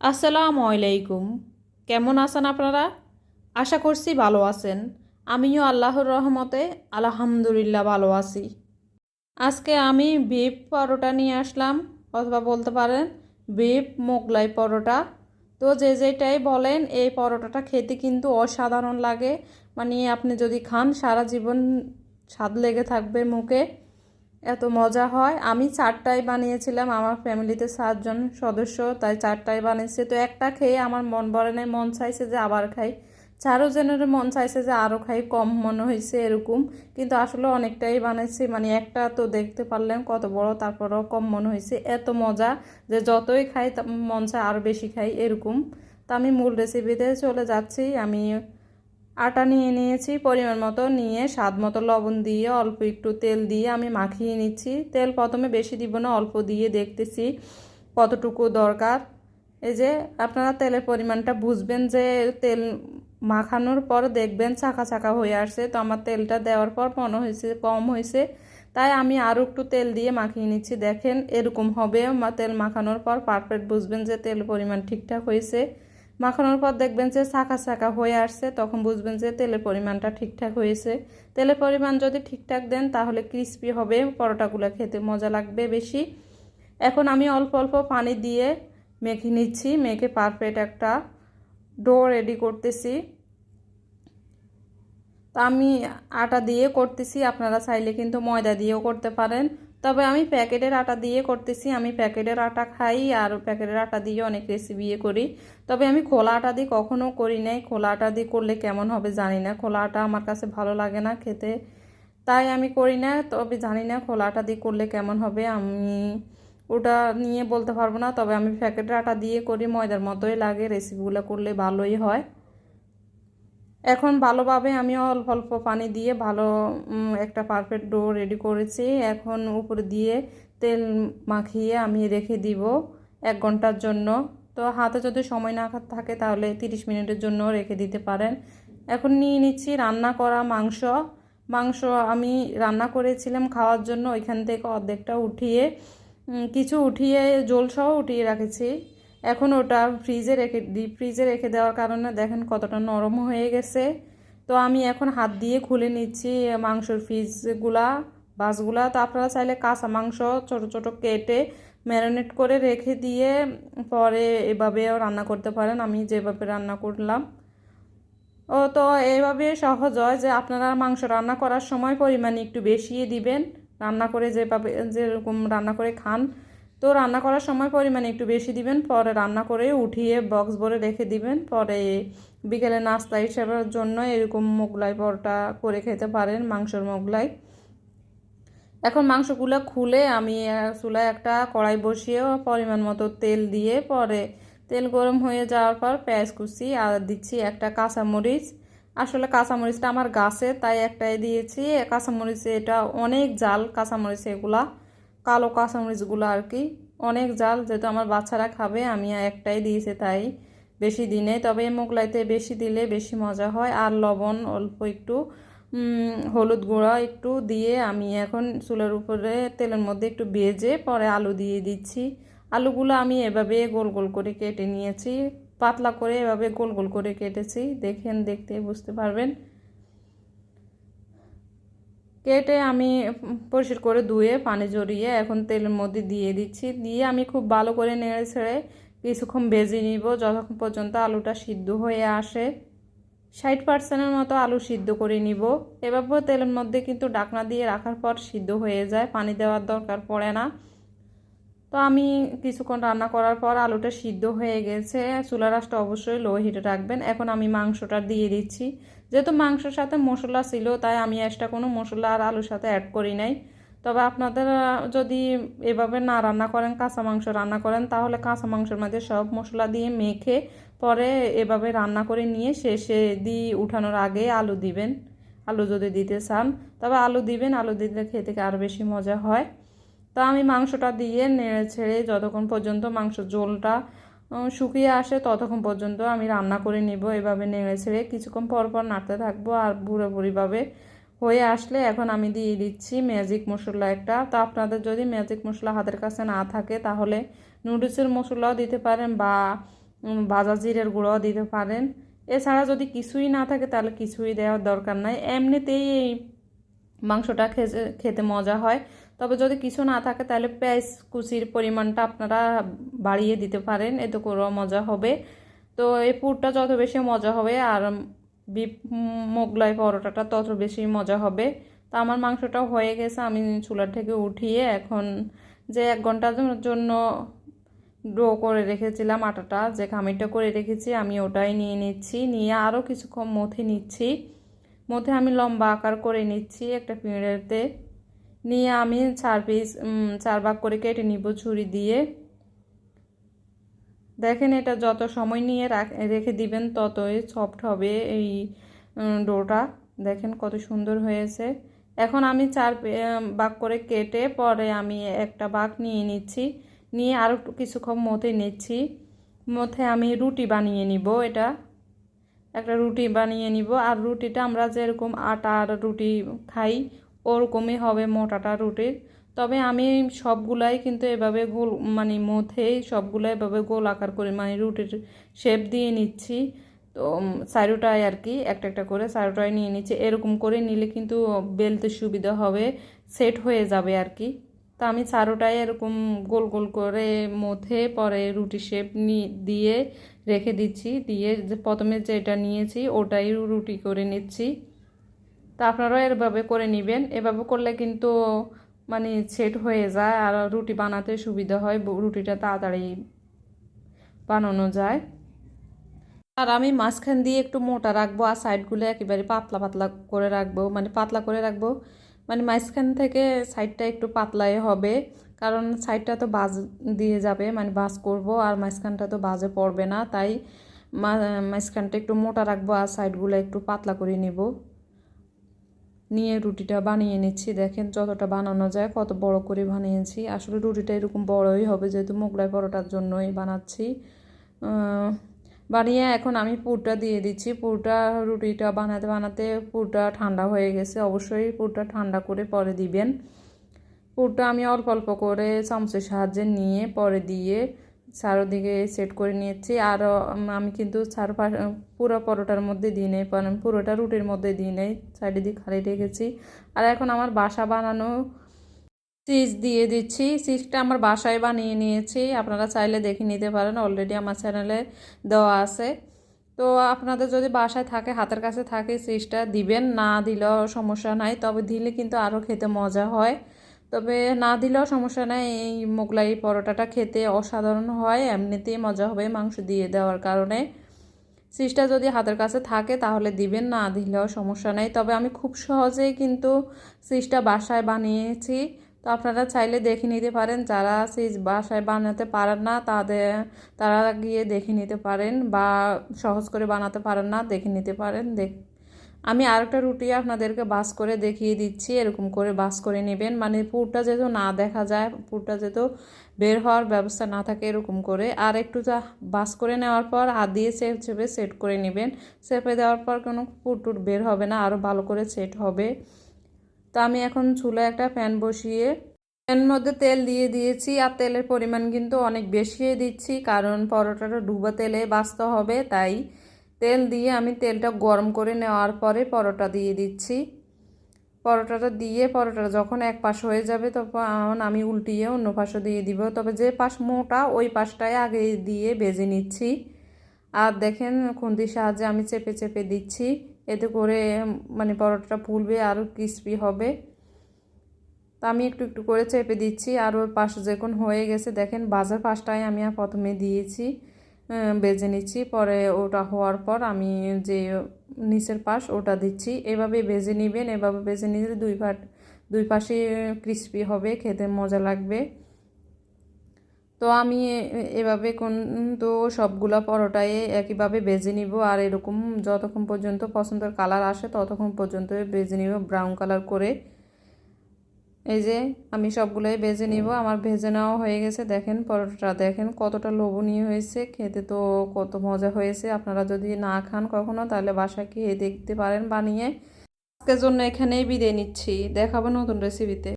আসসালামু আলাইকুম। কেমন আছেন আপনারা? আশা করছি ভালো আছেন। আমিও আল্লাহর রহমতে আলহামদুলিল্লাহ ভালো আছি। আজকে আমি বিফ পরোটা নিয়ে আসলাম, অথবা বলতে পারেন বিফ মোগলাই পরোটা। তো যে যেটাই বলেন, এই পরোটাটা খেতে কিন্তু অসাধারণ লাগে। মানে আপনি যদি খান সারা জীবন স্বাদ লেগে থাকবে মুখে, এত মজা হয়। আমি চারটাই বানিয়েছিলাম, আমার ফ্যামিলিতে 7 জন সদস্য, তাই চারটাই বানিয়েছি। তো একটা খেয়ে আমার মন ভরে নাই, মন চাইছে যে আবার খাই। 4 জনের মন চাইছে যে আরও খাই, কম মনে হয়েছে এরকম। কিন্তু আসলে অনেকটাই বানাইছি, মানে একটা তো দেখতে পারলেন কত বড়, তারপরেও কম মনে হয়েছে। এত মজা যে যতই খাই মন চায় আরও বেশি খাই এরকম। তা আমি মূল রেসিপিতে চলে যাচ্ছি। আমি আটা নিয়ে নিয়েছি পরিমাণ মতো, নিয়ে স্বাদ মতো লবণ দিয়ে অল্প একটু তেল দিয়ে আমি মাখিয়ে নিচ্ছি। তেল প্রথমে বেশি দিব না, অল্প দিয়ে দেখতেছি কতটুকু দরকার। এই যে আপনারা তেলের পরিমাণটা বুঝবেন, যে তেল মাখানোর পর দেখবেন চাকা চাকা হয়ে আসছে। তো আমার তেলটা দেওয়ার পর মনে হয়েছে কম হয়েছে, তাই আমি আরও একটু তেল দিয়ে মাখিয়ে নিচ্ছি। দেখেন এরকম হবে, তেল মাখানোর পর পারফেক্ট বুঝবেন যে তেল পরিমাণ ঠিকঠাক হয়েছে। মাখানোর পর দেখবেন যে ছাকা ছাকা হয়ে আসছে, তখন বুঝবেন যে তেলের পরিমাণটা ঠিকঠাক হয়েছে। তেলের পরিমাণ যদি ঠিকঠাক দেন তাহলে ক্রিস্পি হবে, পরোটাগুলো খেতে মজা লাগবে বেশি। এখন আমি অল্প অল্প পানি দিয়ে মেখে নিচ্ছি, মেখে পারফেক্ট একটা ডো রেডি করতেছি। তা আমি আটা দিয়ে করতেছি, আপনারা চাইলে কিন্তু ময়দা দিয়েও করতে পারেন। তবে আমি প্যাকেটের আটা দিয়ে করতেছি, আমি প্যাকেটের আটা খাই, আর প্যাকেটের আটা দিয়ে অনেক রেসিপি করি। তবে আমি খোলা আটা দিয়ে কখনো করি নাই। খোলা আটা দিয়ে করলে কেমন হবে জানি না, খোলা আটা আমার কাছে ভালো লাগে না খেতে, তাই আমি করি না। তবে জানি না খোলা আটা দিয়ে করলে কেমন হবে, আমি ওটা নিয়ে বলতে পারবো না। তবে আমি প্যাকেটের আটা দিয়ে করি, ময়দার মতোই লাগে, রেসিপিগুলো করলে ভালোই হয়। এখন ভালোভাবে আমি অল্প অল্প পানি দিয়ে ভালো একটা পারফেক্ট ডো রেডি করেছি। এখন উপরে দিয়ে তেল মাখিয়ে আমি রেখে দিব 1 ঘন্টার জন্য। তো হাতে যদি সময় না থাকে তাহলে 30 মিনিটের জন্য রেখে দিতে পারেন। এখন নিয়ে নিচ্ছি রান্না করা মাংস। মাংস আমি রান্না করেছিলাম খাওয়ার জন্য, ওইখান থেকে অর্ধেকটা উঠিয়ে কিছু উঠিয়ে জলসহ উঠিয়ে রেখেছি। এখন ওটা ডিপ ফ্রিজে রেখে দেওয়ার কারণে দেখেন কতটা নরম হয়ে গেছে। তো আমি এখন হাত দিয়ে খুলে নিচ্ছি মাংসর পিসগুলা, বাসগুলা। তো আপনারা চাইলে কাঁচা মাংস ছোট ছোট কেটে ম্যারিনেট করে রেখে দিয়ে পরে এভাবেও রান্না করতে পারেন, আমি যেভাবে রান্না করলাম। তো এইভাবে সহজ হয় যে আপনারা মাংস রান্না করার সময় পরিমাণ একটু বেশিয়ে দিবেন, রান্না করে যেভাবে যেরকম রান্না করে খান। তো রান্না করার সময় পরিমাণ একটু বেশি দিবেন, পরে রান্না করে উঠিয়ে বক্স ভরে রেখে দিবেন। পরে বিকেলে নাস্তা হিসেবের জন্য এরকম মোগলাই পরোটা করে খেতে পারেন, মাংসর মোগলাই। এখন মাংসগুলো খুলে আমি চুলায় একটা কড়াই বসিয়ে পরিমাণ মতো তেল দিয়ে, পরে তেল গরম হয়ে যাওয়ার পর পেঁয়াজ কুচি আর দিচ্ছি একটা কাঁচামরিচ। আসলে কাঁচামরিচটা আমার গাছে, তাই একটাই দিয়েছি। কাঁচামরিচ এটা অনেক জাল, কাঁচামরিচ এগুলা কালো কাঁচামরিচগুলো আর কি, অনেক জাল। যেহেতু আমার বাচ্চারা খাবে আমি একটাই দিয়েছি, তাই বেশি দিনে। তবে মোগলাইতে বেশি দিলে বেশি মজা হয়। আর লবণ অল্প একটু, হলুদ গুঁড়া একটু দিয়ে আমি এখন চুলার উপরে তেলের মধ্যে একটু ভেজে পরে আলু দিয়ে দিচ্ছি। আলুগুলো আমি এভাবে গোল গোল করে কেটে নিয়েছি, পাতলা করে এভাবে গোল গোল করে কেটেছি, দেখেন দেখতে বুঝতে পারবেন। কেটে আমি পরিষ্কার করে ধুয়ে পানি ঝরিয়ে এখন তেলের মধ্যে দিয়ে দিচ্ছি। দিয়ে আমি খুব ভালো করে নেড়ে ছেড়ে কিছুক্ষণ ভেজে নিব, যতক্ষণ পর্যন্ত আলুটা সিদ্ধ হয়ে আসে। 60% মতো আলু সিদ্ধ করে নিব। এভাবে তেলের মধ্যে কিন্তু ঢাকনা দিয়ে রাখার পর সিদ্ধ হয়ে যায়, পানি দেওয়ার দরকার পড়ে না। তো আমি কিছুক্ষণ রান্না করার পর আলুটা সিদ্ধ হয়ে গেছে। চুলার আঁচটা অবশ্যই লো হিটে রাখবেন। এখন আমি মাংসটা দিয়ে দিচ্ছি। যেহেতু মাংসের সাথে মশলা ছিল, তাই আমি এক্সট্রা কোনো মশলা আর আলুর সাথে অ্যাড করি নাই। তবে আপনাদের যদি এভাবে না রান্না করেন, কাঁচা মাংস রান্না করেন, তাহলে কাঁচা মাংসের মধ্যে সব মশলা দিয়ে মেখে পরে এভাবে রান্না করে নিয়ে শেষে দিয়ে উঠানোর আগে আলু দিবেন, আলু যদি দিতে চান। তবে আলু দিবেন, আলু দিলে খেতে আরও বেশি মজা হয়। তো আমি মাংসটা দিয়ে নেড়ে ছেড়ে যতক্ষণ পর্যন্ত মাংসের ঝোলটা শুকিয়ে আসে ততক্ষণ পর্যন্ত আমি রান্না করে নিব। এভাবে নেড়ে ছেড়ে কিছুক্ষণ পর পর নাড়তে থাকবো। আর পুরোপুরিভাবে হয়ে আসলে এখন আমি দিয়ে দিচ্ছি ম্যাজিক মশলা একটা। তো আপনাদের যদি ম্যাজিক মশলা হাতের কাছে না থাকে তাহলে নুডলসের মশলাও দিতে পারেন, বা ভাজা জিরের গুঁড়ো দিতে পারেন। এছাড়া যদি কিছুই না থাকে তাহলে কিছুই দেওয়ার দরকার নাই, এমনিতেই এই মাংসটা খেতে মজা হয়। তবে যদি কিছু না থাকে তাহলে পেঁয়াজ কুচির পরিমাণটা আপনারা বাড়িয়ে দিতে পারেন, এতে করেও মজা হবে। তো এই পুরটা যত বেশি মজা হবে আর বিফ মোগলাই পরোটাটা তত বেশি মজা হবে। তো আমার মাংসটাও হয়ে গেছে, আমি চুলা থেকে উঠিয়ে এখন যে 1 ঘন্টার জন্য ডো করে রেখেছিলাম, আটাটা যে খামিরটা করে রেখেছি আমি ওটাই নিয়ে নিচ্ছি, নিয়ে আরও কিছুক্ষণ মথে নিচ্ছি। মধ্যে আমি লম্বা আকার করে নিচ্ছি একটা পিঁড়েতে, নিয়ে আমি 4 ভাগ করে কেটে নিব ছুরি দিয়ে। দেখেন এটা যত সময় নিয়ে রেখে দিবেন ততই সফট হবে এই ডোটা। দেখেন কত সুন্দর হয়েছে। এখন আমি 4 ভাগ করে কেটে পরে আমি একটা ভাগ নিয়ে নিচ্ছি, নিয়ে আরও কিছুক্ষণ মথে নিচ্ছি। মথে আমি রুটি বানিয়ে নিব, এটা একটা রুটি বানিয়ে নিব। আর রুটিটা আমরা যেরকম আটার রুটি খাই ওরকমই হবে মোটাটা রুটির। তবে আমি সবগুলাই কিন্তু এভাবে গোল মানে মধ্যেই সবগুলো এভাবে গোল আকার করে মানে রুটির শেপ দিয়ে নিচ্ছি। তো চারোটায় আর কি একটা একটা করে চারোটায় নিয়ে নিচ্ছি। এরকম করে নিলে কিন্তু বেলতে সুবিধা হবে, সেট হয়ে যাবে আর কি। তো আমি চারোটায় এরকম গোল গোল করে মধ্যে পরে রুটি শেপ দিয়ে রেখে দিচ্ছি, দিয়ে প্রথমে যেটা নিয়েছি ওটাই রুটি করে নিচ্ছি। তা আপনারাও এভাবে করে নেবেন, এভাবে করলে কিন্তু মানে সেট হয়ে যায় আর রুটি বানাতে সুবিধা হয়, রুটিটা তাড়াতাড়ি বানানো যায়। আর আমি মাঝখান দিয়ে একটু মোটা রাখবো আর সাইডগুলো একেবারে পাতলা পাতলা করে রাখবো, মানে পাতলা করে রাখবো, মানে মাঝখান থেকে সাইডটা একটু পাতলাই হবে, কারণ সাইডটা তো বাজ দিয়ে যাবে, মানে বাজ করব আর মাঝখানটা তো বাজে পড়বে না, তাই মাঝখানটা একটু মোটা রাখবো আর সাইডগুলো একটু পাতলা করে নেব। নিয়ে রুটিটা বানিয়ে নিচ্ছি। দেখেন যতটা বানানো যায় কত বড় করে বানিয়েছি, আসলে রুটিটা এরকম বড়ই হবে যেহেতু মোগলাই পরোটার জন্যই বানাচ্ছি। বানিয়ে এখন আমি পুরটা দিয়ে দিচ্ছি। পুরটা রুটিটা বানাতে বানাতে পুরটা ঠান্ডা হয়ে গেছে, অবশ্যই পুরটা ঠান্ডা করে পরে দিবেন। পুরটা আমি অল্প অল্প করে চামচের সাহায্যে নিয়ে পরে দিয়ে চারোদিকে সেট করে নিয়েছি। আর আমি কিন্তু পুরো পরোটার মধ্যে দিই নেই, পুরোটা রুটির মধ্যে দিই নেই, সাইডে দিয়ে খালি রেখেছি। আর এখন আমার বাসা বানানো চিজ দিয়ে দিচ্ছি। চিজটা আমার বাসায় বানিয়ে নিয়েছি, আপনারা চাইলে দেখে নিতে পারেন, অলরেডি আমার চ্যানেলে দেওয়া আছে। তো আপনাদের যদি বাসায় থাকে হাতের কাছে থাকে চিজটা দিবেন, না দিলেও সমস্যা নাই, তবে দিলে কিন্তু আরও খেতে মজা হয়। তবে না দিলেও সমস্যা নাই, এই মোগলাই পরোটাটা খেতে অসাধারণ হয়, এমনিতেই মজা হবে মাংস দিয়ে দেওয়ার কারণে। চিজটা যদি হাতের কাছে থাকে তাহলে দিবেন, না দিলেও সমস্যা নেই। তবে আমি খুব সহজেই কিন্তু চিজটা বাসায় বানিয়েছি, তো আপনারা চাইলে দেখে নিতে পারেন, যারা চিজ বাসায় বানাতে পারেন না তারা গিয়ে দেখে নিতে পারেন, বা সহজ করে বানাতে পারেন না দেখে নিতে পারেন। আমি আরেকটা রুটি আপনাদেরকে বাস করে দেখিয়ে দিচ্ছি, এরকম করে বাস করে নেবেন, মানে পুরটা যেহেতু না দেখা যায়, পুরটা যেহেতু বের হওয়ার ব্যবস্থা না থাকে এরকম করে। আর একটু বাস করে নেওয়ার পর হাত দিয়ে চেপে সেট করে নেবেন, চেপে দেওয়ার পর কোনো পুর টুর বের হবে না, আরও ভালো করে সেট হবে। তো আমি এখন চুলায় একটা প্যান বসিয়ে প্যানের মধ্যে তেল দিয়ে দিয়েছি, আর তেলের পরিমাণ কিন্তু অনেক বেশি দিচ্ছি, কারণ পরোটাটা ডুবা তেলে ভাজতে হবে, তাই তেল দিয়ে আমি তেলটা গরম করে নেওয়ার পরে পরোটা দিয়ে দিচ্ছি। পরোটাটা দিয়ে পরোটাটা যখন এক পাশ হয়ে যাবে তখন আমি উল্টিয়ে অন্য পাশও দিয়ে দিব, তবে যে পাশ মোটা ওই পাশটাই আগে দিয়ে ভেজে নিচ্ছি। আর দেখেন খুন্তির সাহায্যে আমি চেপে চেপে দিচ্ছি, এতে করে মানে পরোটাটা ফুলবে আরও ক্রিস্পি হবে। তো আমি একটু একটু করে চেপে দিচ্ছি, আর ওর পাশ যখন হয়ে গেছে দেখেন বাজার পাশটায় আমি প্রথমে দিয়েছি, ভেজে নিচ্ছি, পরে ওটা হওয়ার পর আমি যে নিচের পাশ ওটা দিচ্ছি। এভাবে ভেজে নেবেন, এভাবে ভেজে নিলে দুই পাশে ক্রিস্পি হবে, খেতে মজা লাগবে। তো আমি এভাবে কিন্তু সবগুলো পরোটায় একইভাবে ভেজে নিব, আর এরকম যতক্ষণ পর্যন্ত পছন্দের কালার আসে ততক্ষণ পর্যন্ত ভেজে নিব ব্রাউন কালার করে। এই যে আমি সবগুলোই ভেজে নিব, আমার ভেজে নেওয়া হয়ে গেছে। দেখেন পরোটাটা দেখেন কতটা লোভনীয় হয়েছে, খেতে তো কত মজা হয়েছে। আপনারা যদি না খান কখনো তাহলে বাসায় খেয়ে দেখতে পারেন বানিয়ে। আজকের জন্য এখানেই বিদায় নিচ্ছি, দেখাবো নতুন রেসিপিতে।